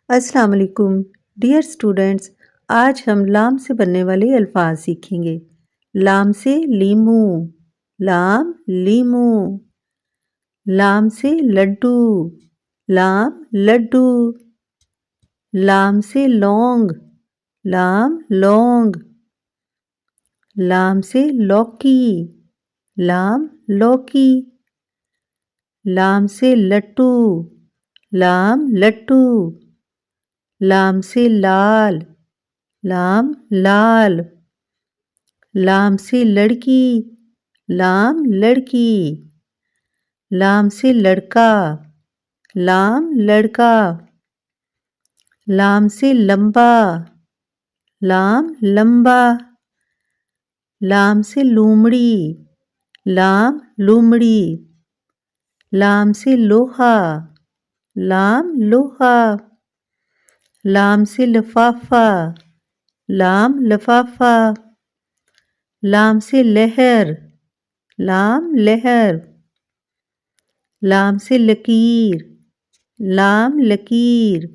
अस्सलाम वालेकुम dear students. आज हम लाम से बनने वाले अल्फाज सीखेंगे। लाम से लीमू, लाम लीमू। लाम से लड्डू, लाम लड्डू। लाम से लौंग, लाम लौंग। लाम से लौकी, लाम लौकी। लाम से लट्टू, लाम लट्टू। लाम से लाल, लाम लाल। लाम से लड़की, लाम लड़की। लाम से लड़का, लाम लड़का। लाम से लंबा, लाम लंबा। लाम से लोमड़ी, लाम लोमड़ी। लाम से लोहा, लाम लोहा। लाम से लिफाफा, लाम लिफाफा। लाम से लहर, लाम लहर। लाम से लकीर, लाम लकीर।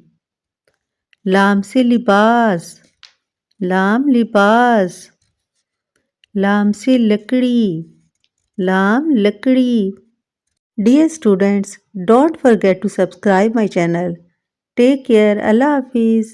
लाम से लिबास, लाम लिबास। लाम से लकड़ी, लाम लकड़ी। Dear students, don't forget to subscribe my channel. Take care. Allah Hafiz.